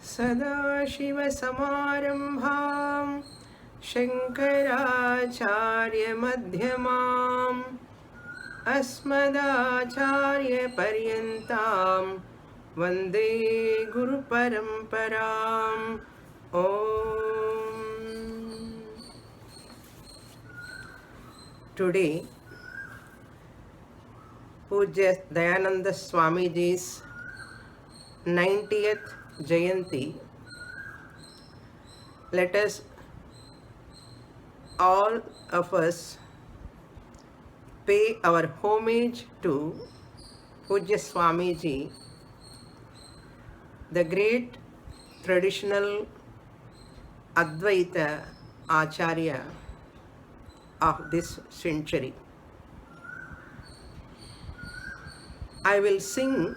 सदाशिवसमारम्भां शङ्कराचार्यमध्यमाम् अस्मदाचार्यपर्यन्तां वन्दे गुरुपरम्पराम्। ॐ Today, Pujya Dayananda Swamiji's 90th Jayanti. Let us, all of us, pay our homage to Pujya Swamiji, the great traditional Advaita Acharya of this century. I will sing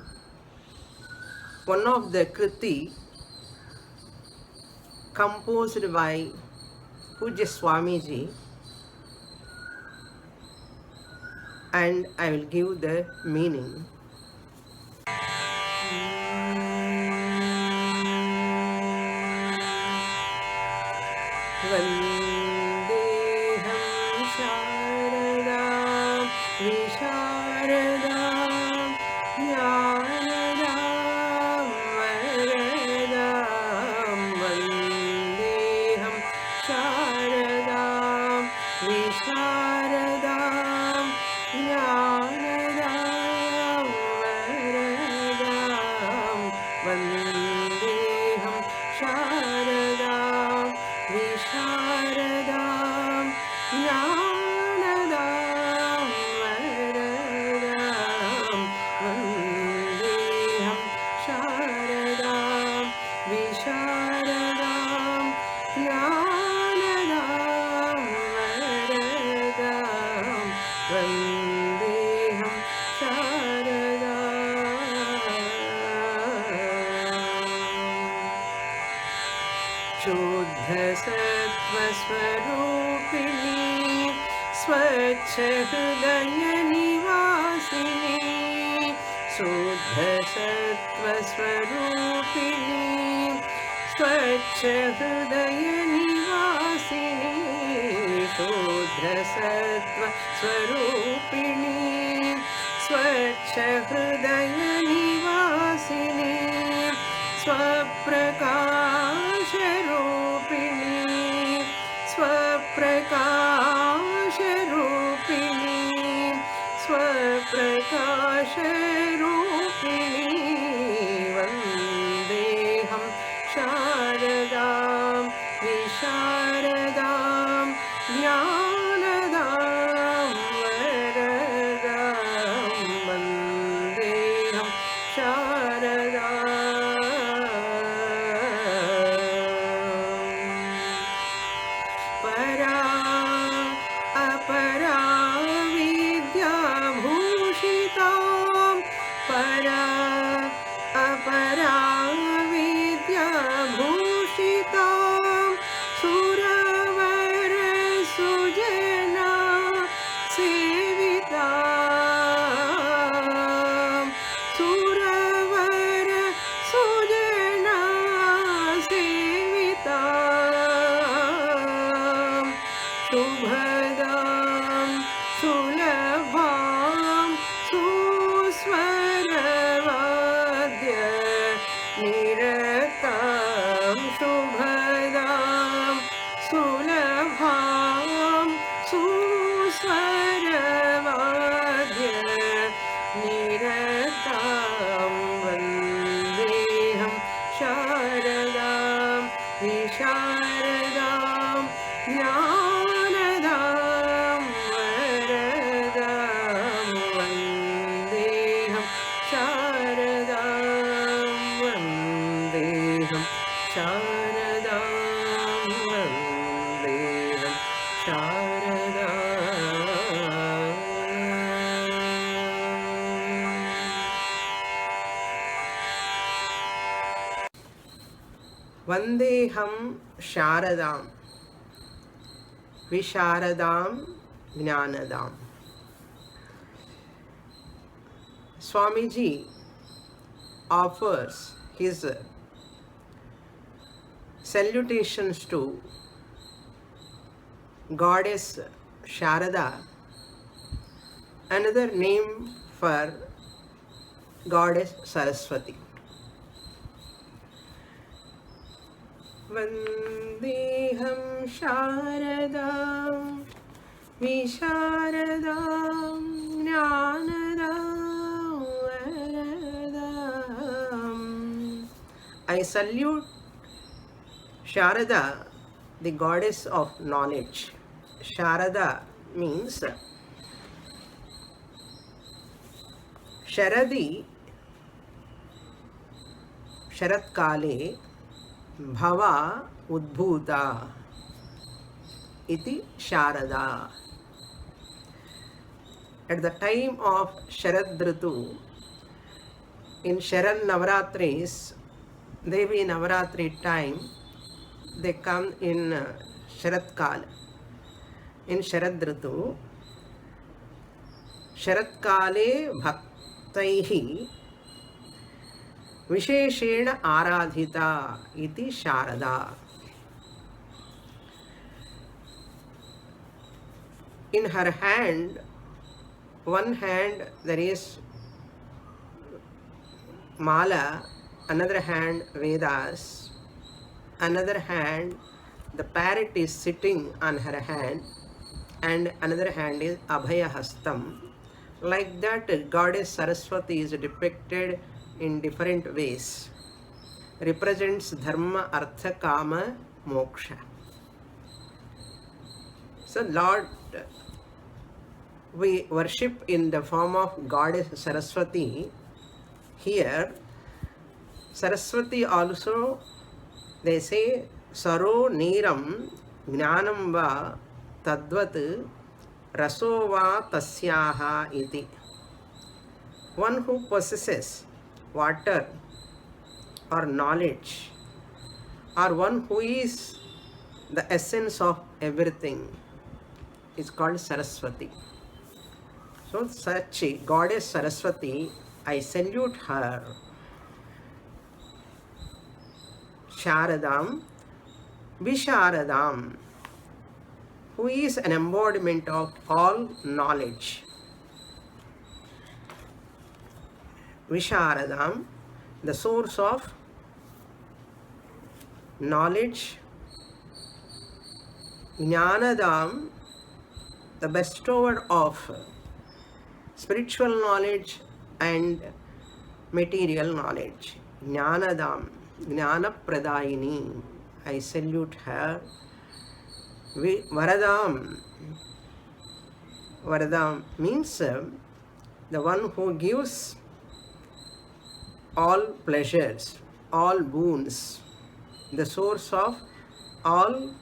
one of the Kriti composed by Pujya Swamiji, and I will give the meaning. Vandeham Sharadam Visharadam Jnanadam Varadam. Vandeham Sharadam Visharadam Jnanadam Varadam. Vandeham Sharadam Visharadam Jnanadam Varadam. Vandeham Sharadam Visharadam Jnanadam Varadam. Vandeham Sharadam. Shuddha Sattva Swarupini Swachha Hridaya Nivasini. Shuddha Sattva Swarupini Swachha Hridaya Nivasini. Shuddha Sattva Swarupini Swachha Hridaya Nivasini. Swaprakash-rupini, Swaprakash-rupini, Swaprakash-rupini. Vandeham Sharadam Visharadam Jnanadam Varadam. Vandeham Sharadam. Para apara vidya bhushitam, para apara vidya bhushitam, suravara sujana sevitam. Suravara sujana sevitam. Shubhadam sulabham suswaravadya niratam. Shubhadam sulabham suswaravadya niratam. Vandeham Sharadam Visharadam Jnanadam Varadam. Vandeham Sharadam. Vandeham Sharadam. Vandeham Sharadam. Vandeham Sharadam Visharadam Jnanadam. Swamiji offers his Salutations to Goddess Sharada, another name for Goddess Saraswati. Vandeham Sharadam Visharadam Jnanadam Varadam. I salute Sharada, the goddess of knowledge. Sharada means Sharadi, Sharatkale, Bhava Udbhuta, iti Sharada. At the time of Sharad Ritu, in Sharad Navaratris, Devi Navaratri time, they come in Sharad Kala. In Sharad Ritu, Sharad Kale Bhaktaihi Visheshena Aradhita iti Sharada. In her hand, one hand there is Mala, another hand Vedas, another hand the parrot is sitting on her hand, and another hand is Abhaya Hastam. Like that, Goddess Saraswati is depicted in different ways. Represents Dharma, Artha, Kama, Moksha. So Lord, we worship in the form of Goddess Saraswati. Here, Saraswati also, they say, Saro Neeram Jnanam va Tadvat Raso va Tasyaha iti. One who possesses water or knowledge, or one who is the essence of everything, is called Saraswati. So such a goddess Saraswati, I salute her. Sharadam, Visharadam, who is an embodiment of all knowledge. Visharadam, the source of knowledge. Jnanadam, the bestower of spiritual knowledge and material knowledge. Jnanadam, Jnana Pradayini, I salute her. Varadam, Varadam means the one who gives all pleasures, all boons, the source of all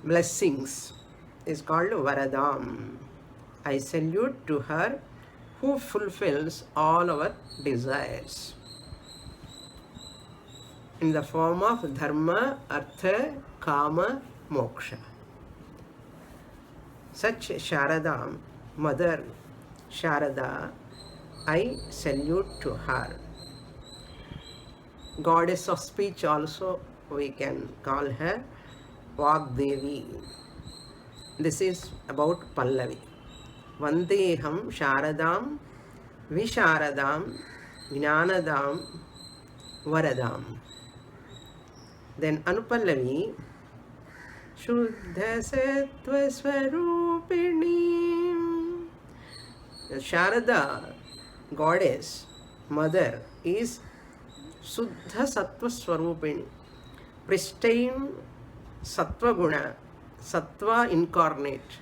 blessings is called Varadam. I salute to her who fulfills all our desires in the form of Dharma, Artha, Kama, Moksha. Such Sharadam, Mother Sharada, I salute to her. Goddess of speech also we can call her Vagdevi. This is about Pallavi. Vandeham Sharadam Visharadam Jnanadam Varadam. Then Anupallavi Shuddha Sattva Swarupini. Sharada, goddess, mother, is Suddha Sattva Swarupini, pristine Sattva Guna, Sattva incarnate.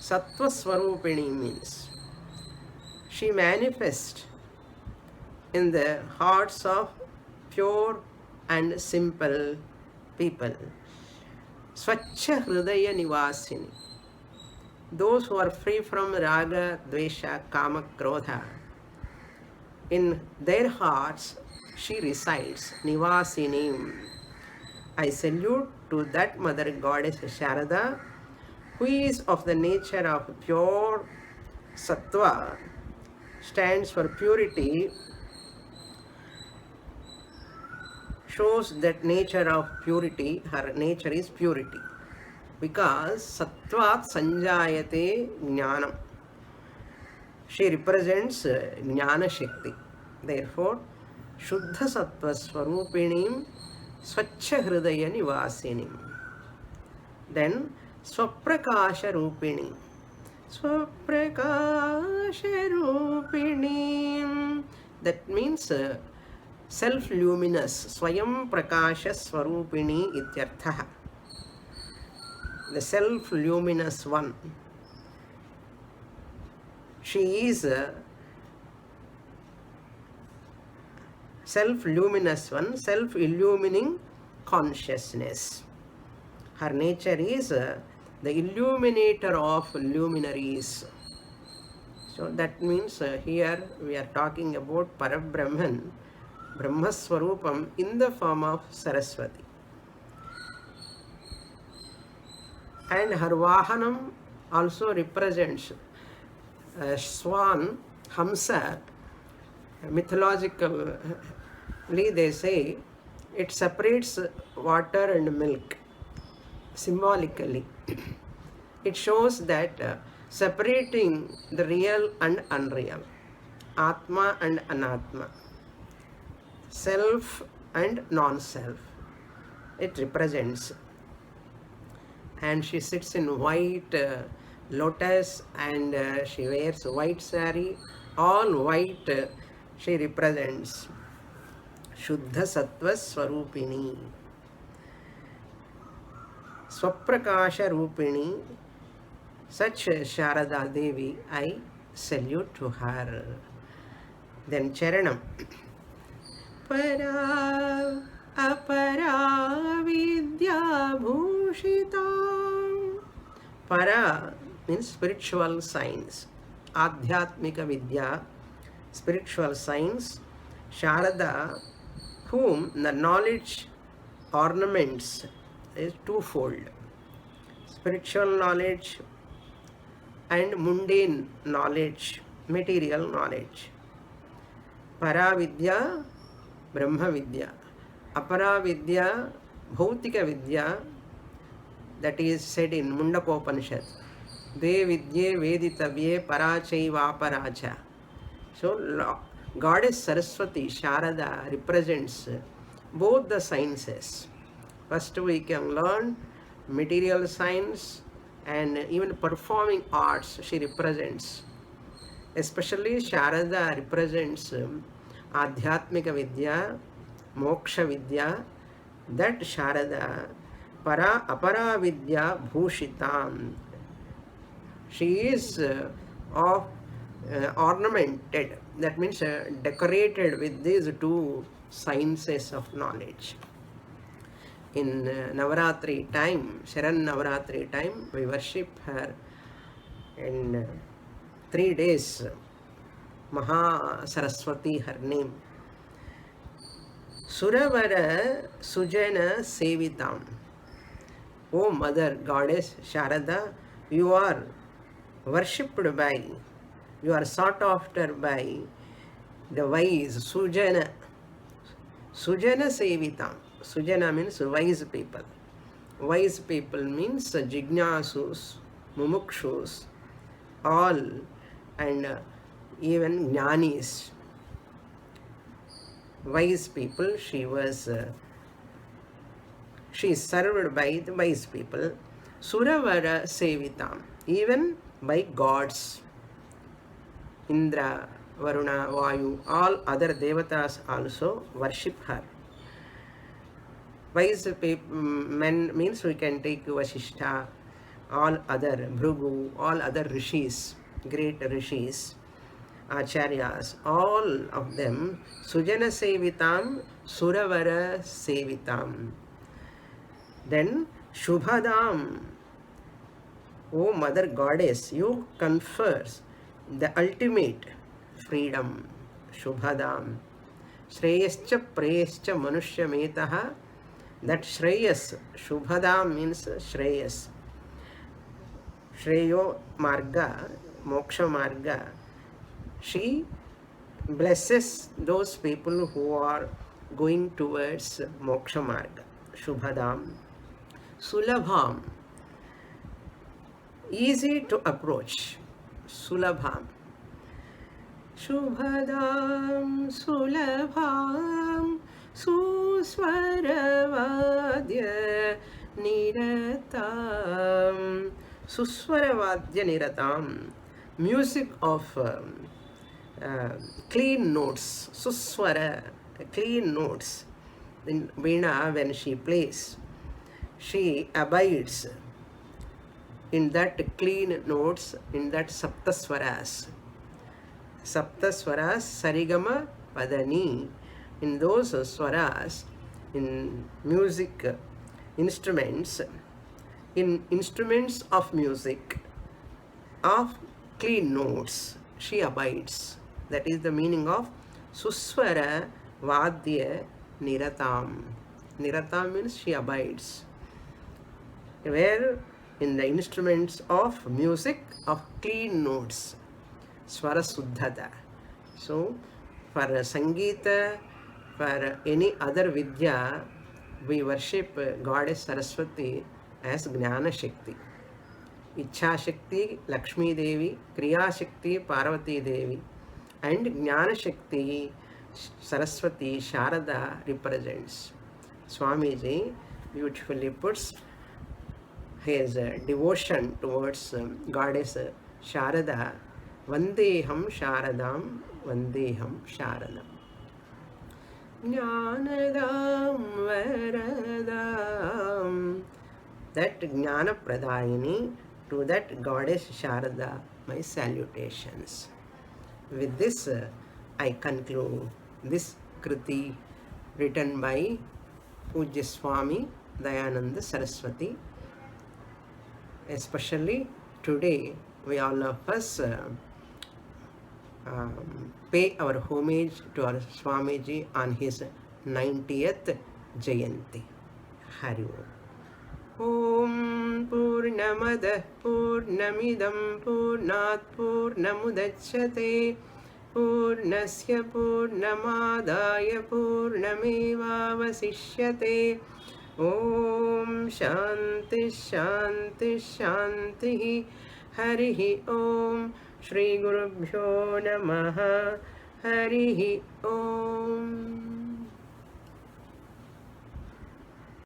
Sattva Swarupini means she manifests in the hearts of pure and simple people. Swachha Hridaya Nivasini, those who are free from Raga, Dvesha, Kama, Krodha. In their hearts she resides, Nivasini. I salute to that Mother Goddess Sharada, who is of the nature of pure Sattva, stands for purity, shows that nature of purity, her nature is purity. Because Sattvat Sanjayate Jnanam. She represents Jnana Shakti. Therefore, Shuddha Sattva Swarupinim Swachha Hridaya Nivasinim. Then Swaprakasha Rupini. Swaprakasha Rupini. That means self-luminous. Swayam Prakasha Swarupini ityarthaha. The self-luminous one. She is a self-luminous one, self-illumining consciousness. Her nature is the illuminator of luminaries. So that means here we are talking about Parabrahman, Brahmaswarupam in the form of Saraswati. And her Vahanam also represents swan, Hamsa. Mythologically they say it separates water and milk. Symbolically, it shows that separating the real and unreal, Atma and Anatma, self and non-self. It represents. And she sits in white lotus and she wears white sari, all white. She represents Shuddha Sattva Swarupini. Swaprakasha Rupini. Such Sharada Devi, I salute to her. Then Charanam. Para apara vidya bhushitam. Para means spiritual science. Adhyatmika vidya, spiritual science. Sharada, whom the knowledge ornaments, is twofold. Spiritual knowledge and mundane knowledge, material knowledge. Para vidya, Brahma vidya. Apara vidya, Bhautika vidya, that is said in Mundakopanishad. Ve vidye veditavye parachaiva paracha. So Goddess Saraswati, Sharada, represents both the sciences. First we can learn material science and even performing arts she represents. Especially Sharada represents Adhyatmika Vidya, Moksha Vidya. That Sharada, Para Apara Vidya Bhushitam. She is ornamented, that means decorated with these two sciences of knowledge. In Navaratri time, Sharan Navaratri time, we worship her in 3 days. Maha Saraswati, her name. Suravara Sujana Sevitam. O Mother Goddess Sharada, you are worshipped by, you are sought after by the wise Sujana. Sujana Sevitam. Sujana means wise people. Wise people means Jignasus, Mumukshus, all, and even Jnanis. Wise people, she is served by the wise people. Suravara Sevitam, even by gods. Indra, Varuna, Vayu, all other devatas also worship her. Wise men means we can take Vasishtha, all other, Bhrigu, all other rishis, great rishis, acharyas, all of them, Sujana Sevitam, Suravara Sevitam. Then Shubhadam, O Mother Goddess, you confers the ultimate freedom, Shubhadam. Shreyascha Preyascha Manushya Metaha. That Shreyas, Shubhadam means Shreyas. Shreyo Marga, Moksha Marga. She blesses those people who are going towards moksha marga. Shubhadam, Sulabham, easy to approach. Sulabham, Shubhadam, Sulabham, Suswaravadya Niratam, Suswaravadya Niratam, music of clean notes, Suswara, clean notes. In Veena, when she plays, she abides in that clean notes, in that Saptaswaras. Saptaswaras, Sarigama, Padani. In those swaras, in music instruments, in instruments of music, of clean notes, she abides. That is the meaning of Suswara Vadya Niratam. Niratam means she abides. Where in the instruments of music of clean notes, Swara Suddhata. So, for Sangeeta, for any other Vidya, we worship Goddess Saraswati as Jnana Shakti. Ichha Shakti, Lakshmi Devi, Kriya Shakti, Parvati Devi, and Jnana Shakti, Saraswati, Sharada represents. Swamiji beautifully puts his devotion towards Goddess Sharada. Vandeham Sharadam, Vandeham Sharadam. Jnanadam Varadam. That Jnana Pradayini, to that Goddess Sharada, my salutations. With this, I conclude this Kriti written by Pujya Swami Dayananda Saraswati. Especially today, we all of us pay our homage to our Swamiji on his 90th Jayanti. Hari Om. Om Purnamada Purnamidam Purnat Purnamudachyate Purnasya Purnamadaya Purnamevavasishyate. Om Shanti Shanti Shanti. Harihi Om. Shri Gurubhyo Namaha. Harihi Om.